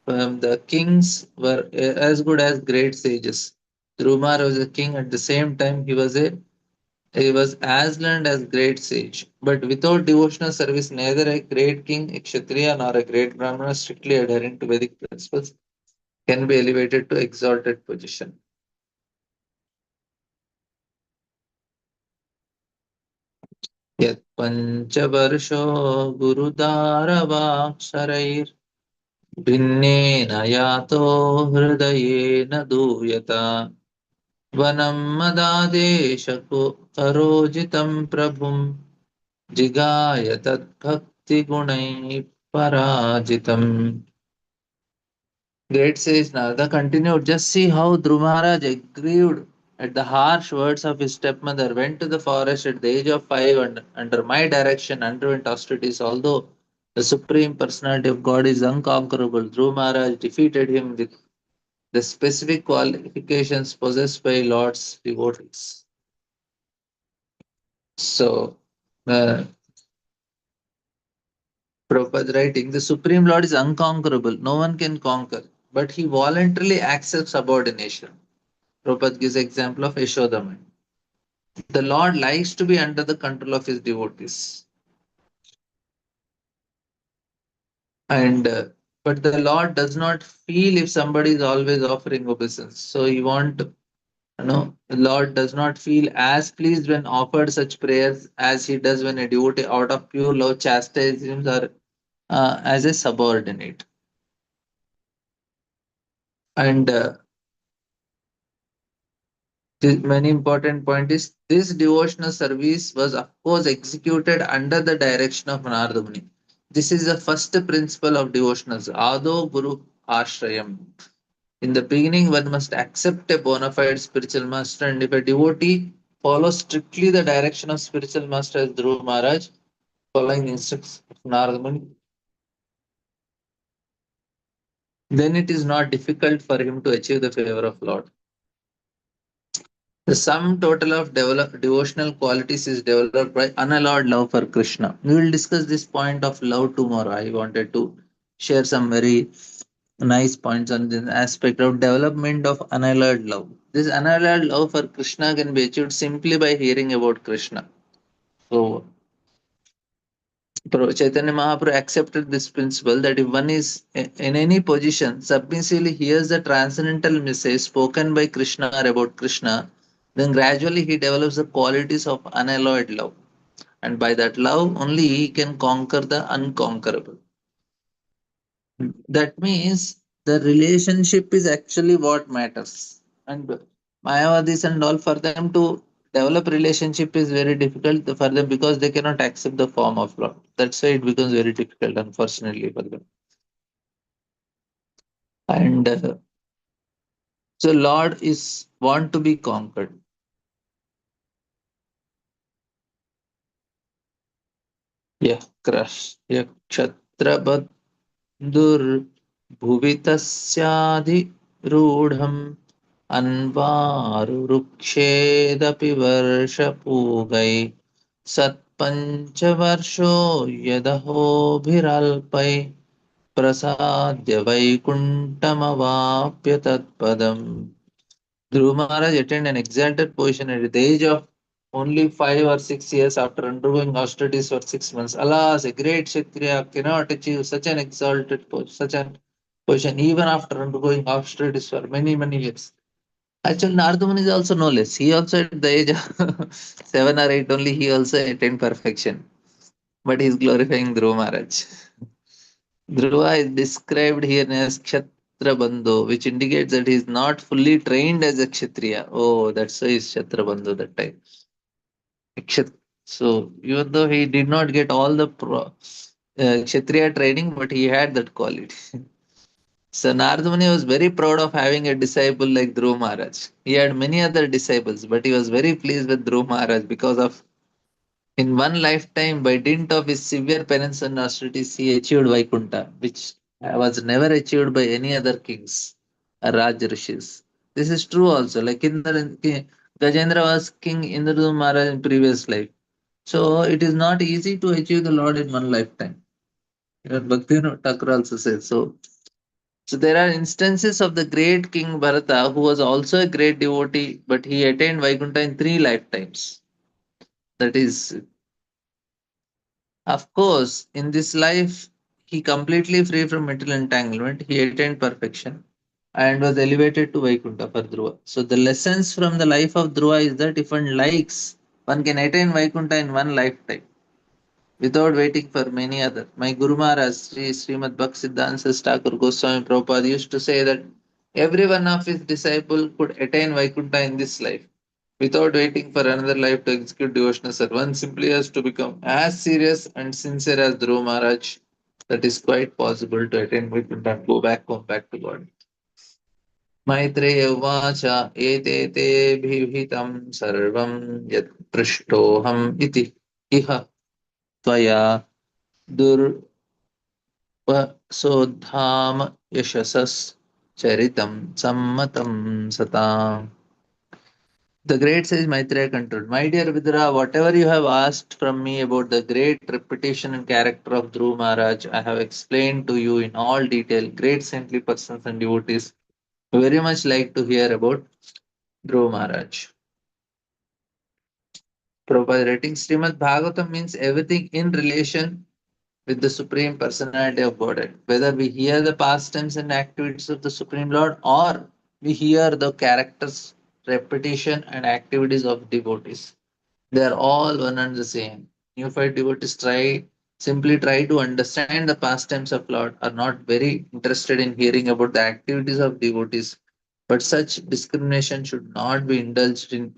The kings were as good as great sages. Drumar was a king at the same time he was as learned as great sage. But without devotional service, neither a great king, a kshatriya, nor a great brahmana strictly adhering to Vedic principles can be elevated to exalted position. Yat panchavarsho gurudaravaksharair भिन्नेन यातो हृदयेन दूयता वनं मदादेशको अरोजितं प्रभुं जिगाय तद्भक्तिगुणैः पराजितम्. Great says Narada continued, just see how Dhruv Maharaj aggrieved at the harsh words of his stepmother, went to the forest at the age of 5 and under my direction underwent austerities. Although the Supreme Personality of God is unconquerable, Dhruv Maharaj defeated him with the specific qualifications possessed by Lord's devotees. So, uh, Prabhupada writing, the Supreme Lord is unconquerable, no one can conquer, but he voluntarily accepts subordination. Prabhupada gives example of Yashodama. The Lord likes to be under the control of his devotees. And but the Lord does not feel if somebody is always offering obeisance. So he want the Lord does not feel as pleased when offered such prayers as he does when a devotee out of pure love chastises him or as a subordinate. And the many important point is this devotional service was of course executed under the direction of Narada Muni. This is the first principle of devotionals. Ado Guru Ashrayam. In the beginning, one must accept a bona fide spiritual master, and if a devotee follows strictly the direction of spiritual master as Dhruv Maharaj, following the instructions of Narada Muni, then it is not difficult for him to achieve the favor of Lord. The sum total of devotional qualities is developed by unallowed love for Krishna. We will discuss this point of love tomorrow. I wanted to share some very nice points on this aspect of development of unallowed love. This unallowed love for Krishna can be achieved simply by hearing about Krishna. So Chaitanya Mahaprabhu accepted this principle that if one is in any position, submissively hears the transcendental message spoken by Krishna or about Krishna, then gradually he develops the qualities of unalloyed love. And by that love, only he can conquer the unconquerable. That means the relationship is actually what matters. And Mayavadis and all, for them to develop relationship is very difficult for them because they cannot accept the form of love. That's why it becomes very difficult, unfortunately, for them. And so Lord is want to be conquered. Yeah, crush. Yeah, kshatrabad dur bhuvitasyaadhi रूढम् अन्वारुरुक्षेदपि वर्षपूगै सत्पञ्चवर्षो यदहोभिरल्पै प्रसाद्य वैकुण्ठमवाप्य तत्पदम्. Dhruva Maharaj attained an exalted position at the age of only 5 or 6 years after undergoing austerities for 6 months. Alas, a great Kshatriya cannot achieve such an exalted such an position even after undergoing austerities for many, many years. Actually, Nardaman is also no less. He also at the age of 7 or 8 only, he also attained perfection. But he is glorifying Dhruva Maharaj. Dhruva is described here as Kshatriya Bandhu, which indicates that he is not fully trained as a Kshatriya. Oh, that's why he's Kshatriya Bandhu that time. Kshat- So, even though he did not get all the Kshatriya training, but he had that quality. So, Nardamuni was very proud of having a disciple like Dhruva Maharaj. He had many other disciples, but he was very pleased with Dhruva Maharaj because of in one lifetime, by dint of his severe penance and austerities, he achieved Vaikuntha, which was never achieved by any other kings or Raj Rishis. This is true also. Like Gajendra was King Indra Maharaj in previous life. So it is not easy to achieve the Lord in one lifetime. Even Bhaktivinoda Thakur also says so. So there are instances of the great King Bharata who was also a great devotee, but he attained Vaikuntha in 3 lifetimes. That is Of course, in this life, he completely free from material entanglement, he attained perfection and was elevated to Vaikuntha for Dhruva. So the lessons from the life of Dhruva is that if one likes, one can attain Vaikuntha in one lifetime without waiting for many other. My Guru Maharaj, Srimad Bhaktisiddhanta Thakur Goswami Prabhupada used to say that every one of his disciples could attain Vaikuntha in this life without waiting for another life to execute devotional service. One simply has to become as serious and sincere as Dhruva Maharaj. That is quite possible to attain Vaikuntha and go back home, back to God. Maitreya उवाच एते भिहितं सर्वं यत् पृष्टोऽहम् इति इह त्वया दुर्वसोद्धाम यशसश्चरितं सम्मतं सताम्. The great sage Maitreya concluded, My dear Vidura, whatever you have asked from me about the great reputation and character of Dhruv Maharaj, I have explained to you in all detail. Great saintly persons and devotees very much like to hear about Dhruv Maharaj. Prabhupada writing Srimad Bhagavatam means everything in relation with the Supreme Personality of Godhead. Whether we hear the pastimes and activities of the Supreme Lord or we hear the characters, repetition, and activities of devotees. They are all one and the same. Neophyte devotees simply try to understand the pastimes of Lord, are not very interested in hearing about the activities of devotees. But such discrimination should not be indulged in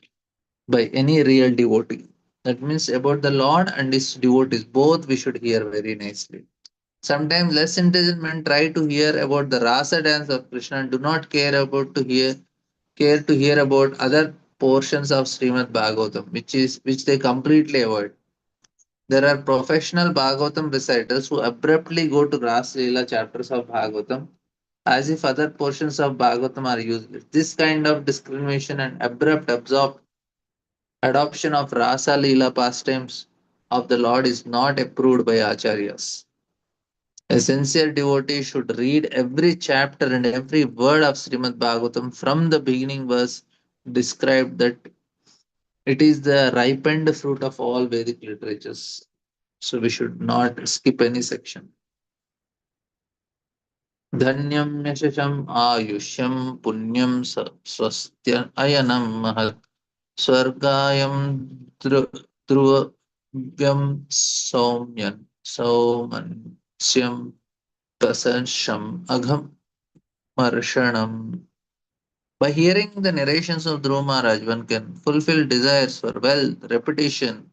by any real devotee. That means about the Lord and his devotees, both we should hear very nicely. Sometimes less intelligent men try to hear about the rasa dance of Krishna and do not care to hear about other portions of Srimad Bhagavatam, which they completely avoid. There are professional Bhagavatam reciters who abruptly go to Ras Leela chapters of Bhagavatam as if other portions of Bhagavatam are useless. This kind of discrimination and abrupt adoption of Rasa Leela pastimes of the Lord is not approved by Acharyas. A sincere devotee should read every chapter and every word of Srimad Bhagavatam from the beginning verse described that it is the ripened fruit of all Vedic literatures. So we should not skip any section. धन्यं यशसम् आयुष्यं पुण्यं स्वस्त्य अयनं महत् स्वर्गायं ध्रुव्यं सौमन्स्यं प्रसंशम् अघमर्षणम्. By hearing the narrations of Dhruva Maharaj, one can fulfill desires for wealth, reputation,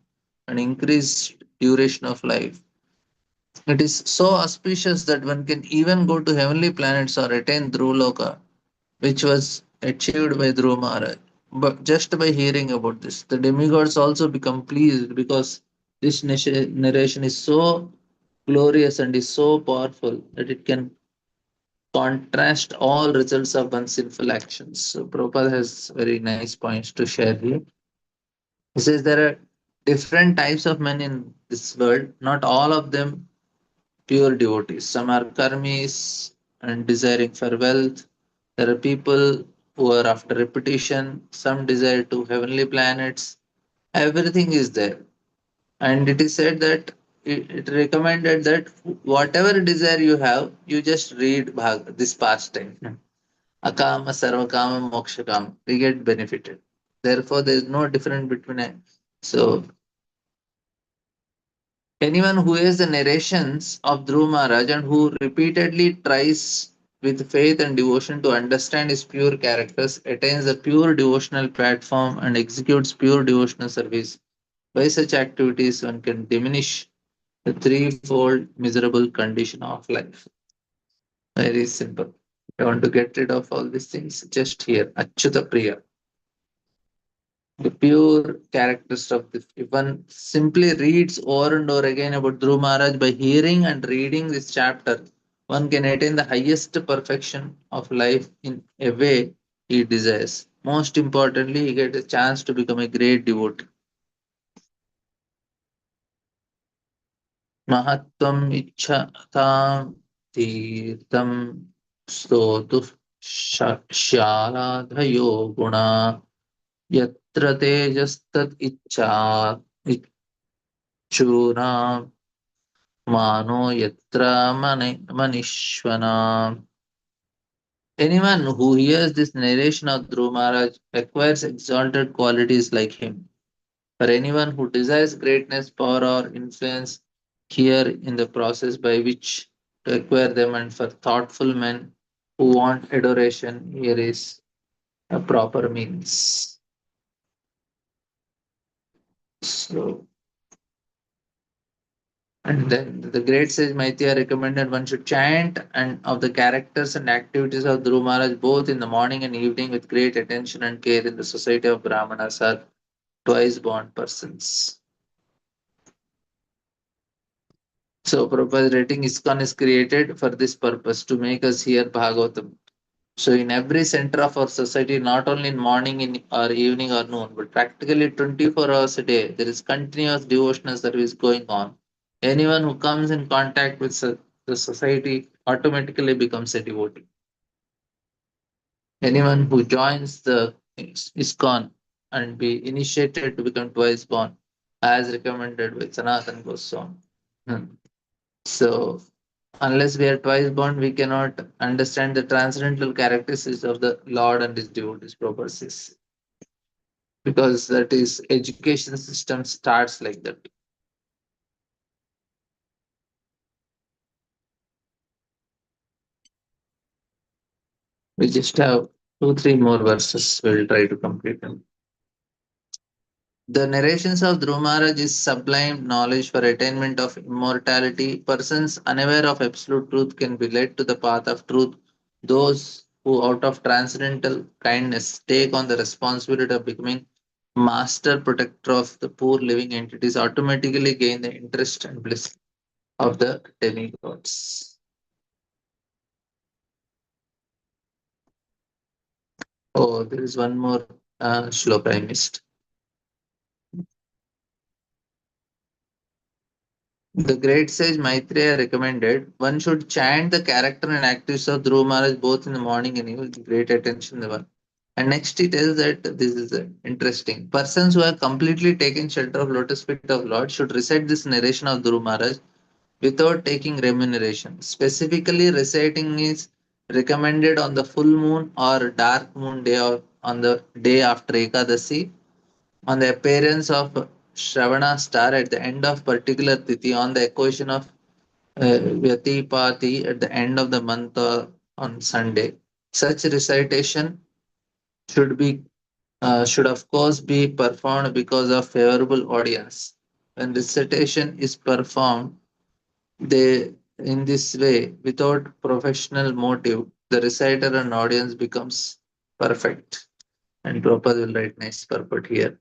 and increased duration of life. It is so auspicious that one can even go to heavenly planets or attain Dhruva which was achieved by Dhruva Maharaj. But just by hearing about this, the demigods also become pleased because this narration is so glorious and is so powerful that it can contrast all results of one's sinful actions. So Prabhupada has very nice points to share here. He says there are different types of men in this world, not all of them pure devotees. Some are karmis and desiring for wealth. There are people who are after repetition, some desire to heavenly planets. Everything is there. And it is said that it recommended that whatever desire you have, you just read this pastime. Akama, Sarvakama, Mokshakama. We get benefited. Therefore, there is no difference between a. So, anyone who has the narrations of Dhruv Maharaj and who repeatedly tries with faith and devotion to understand his pure characters attains the pure devotional platform and executes pure devotional service. By such activities, one can diminish the threefold miserable condition of life. Very simple. I want to get rid of all these things. Just here, Achyuta Priya. The pure characters of this. If one simply reads over and over again about Dhruv Maharaj by hearing and reading this chapter, one can attain the highest perfection of life in a way he desires. Most importantly, he gets a chance to become a great devotee. महत्त्वम् इच्छतां तीर्थं स्तोतुः शालाधयो गुणा यत्र तेजस्तत् इच्छा इच्छूनां मानो यत्र मनीष्वनाम्. Anyone who hears this narration of Dhruv Maharaj acquires exalted qualities like him. For anyone who desires greatness, power, or influence, here in the process by which to acquire them, and for thoughtful men who want adoration, here is a proper means. So, and then the great sage Maitreya recommended one should chant and of the characters and activities of Dhruv Maharaj both in the morning and evening with great attention and care in the society of Brahmanas or twice born persons. So Prabhupada's rating ISKCON is created for this purpose to make us hear Bhagavatam. So in every center of our society, not only in morning or evening or noon, but practically 24 hours a day, there is continuous devotional service going on. Anyone who comes in contact with the society automatically becomes a devotee. Anyone who joins the ISKCON and be initiated to become twice born, as recommended by Sanatana Goswami. So, unless we are twice born, we cannot understand the transcendental characteristics of the Lord and His devotees purposes. Because that is education system starts like that. We just have two, three more verses. We'll try to complete them. The narrations of Dhruv Maharaj is sublime knowledge for attainment of immortality. Persons unaware of absolute truth can be led to the path of truth. Those who, out of transcendental kindness, take on the responsibility of becoming master protector of the poor living entities automatically gain the interest and bliss of the demigods. Oh, there is one more shloka I missed. The great sage Maitreya recommended one should chant the character and activities of Dhruv Maharaj both in the morning and evening with great attention. And next he tells that this is interesting. Persons who have completely taken shelter of lotus feet of Lord should recite this narration of Dhruv Maharaj without taking remuneration. Specifically, reciting is recommended on the full moon or dark moon day or on the day after Ekadasi on the appearance of Shravana star at the end of particular tithi, on the occasion of Vyatipati at the end of the month or on Sunday. Such recitation should be should of course be performed because of favorable audience. When recitation is performed, they in this way without professional motive, the reciter and audience becomes perfect. And Prabhupada will write nice purport here.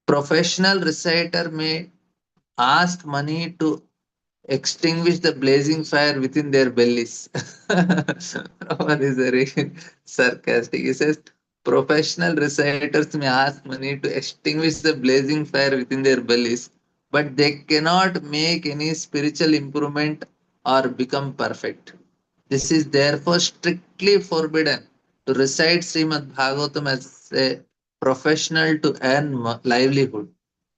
Professional reciter may ask money to extinguish the blazing fire within their bellies. Prabhupada is very sarcastic. He says, professional reciters may ask money to extinguish the blazing fire within their bellies, but they cannot make any spiritual improvement or become perfect. This is therefore strictly forbidden to recite Srimad Bhagavatam as a professional to earn livelihood.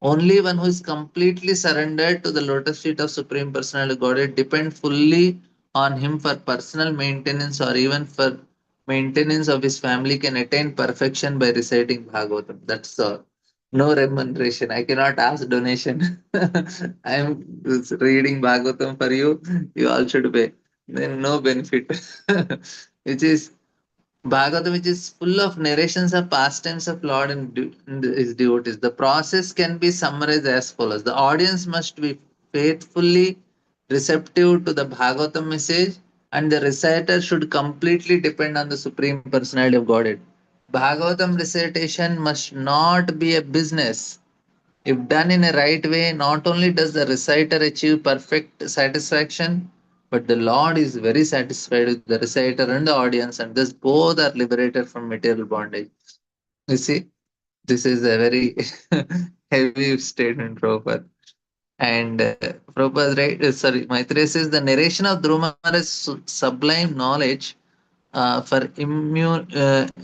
Only one who is completely surrendered to the lotus feet of Supreme Personality Godhead depend fully on him for personal maintenance or even for maintenance of his family can attain perfection by reciting Bhagavatam. That's all. No remuneration. I cannot ask donation. I am reading Bhagavatam for you. You all should pay. Then no benefit. Which is Bhagavatam, which is full of narrations of pastimes of Lord and his devotees. The process can be summarized as follows. The audience must be faithfully receptive to the Bhagavatam message, and the reciter should completely depend on the Supreme Personality of Godhead. Bhagavatam recitation must not be a business. If done in a right way, not only does the reciter achieve perfect satisfaction, but the Lord is very satisfied with the reciter and the audience, and thus both are liberated from material bondage. You see, this is a very heavy statement, Prabhupada. And Prabhupada, right? Sorry, Maitreya says the narration of Dhruma's sublime knowledge for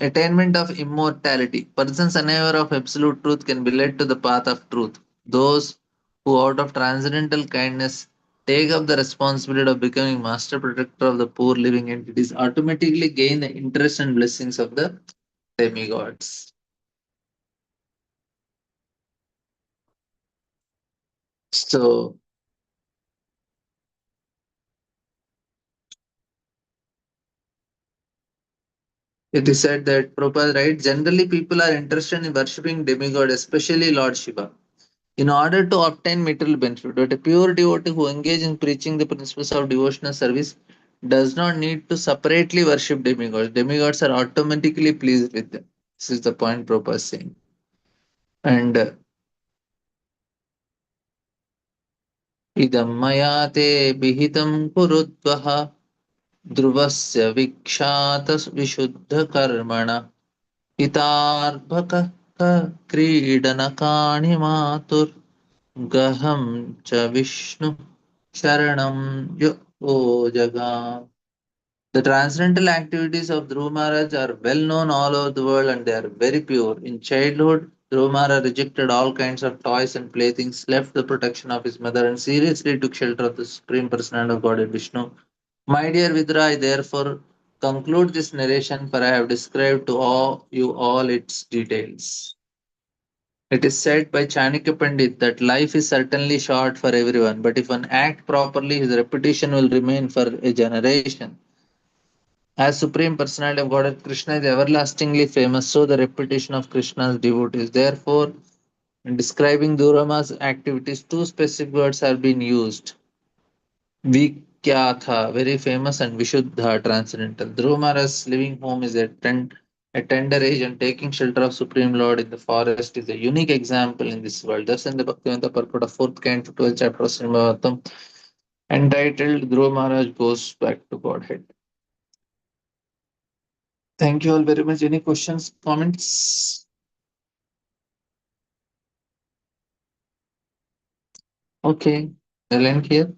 attainment of immortality. Persons unaware of absolute truth can be led to the path of truth. Those who, out of transcendental kindness, take up the responsibility of becoming master protector of the poor living entities automatically gain the interest and blessings of the demigods. So it is said that Prabhupada, right? Generally, people are interested in worshipping demigod, especially Lord Shiva, in order to obtain material benefit. But a pure devotee who engages in preaching the principles of devotional service does not need to separately worship demigods. Demigods are automatically pleased with them. This is the point Prabhupada is saying. And idam maya te vihitam kurudvaha ध्रुवस्य विख्यात विशुद्ध कर्मण हितार्भक क्रीडनकाणि मातुर गहं च Vishnu sharanam yo jaga. The transcendental activities of Dhruva Maharaj are well known all over the world and they are very pure. In childhood, Dhruva Maharaj rejected all kinds of toys and playthings, left the protection of his mother, and seriously took shelter of the Supreme Personality of Godhead Vishnu. My dear Vidra, I therefore conclude this narration, for I have described to you all its details. It is said by Chanakya Pandit that life is certainly short for everyone, but if one act properly, his reputation will remain for a generation. As Supreme Personality of Godhead, Krishna is everlastingly famous, so the reputation of Krishna's devotees. Therefore, in describing Durama's activities, two specific words are being used. Vikyatha, very famous, and Vishuddha, transcendental. Dhruva living home is a tender age, and taking shelter of Supreme Lord in the forest is a unique example in this world. Thus, in the Bhaktivedanta purport of 4th canto, 12th chapter of Srimad Bhagavatam, entitled Dhruva Maharaj Goes Back to Godhead. Thank you all very much. Any questions, comments? Okay, I'll end here.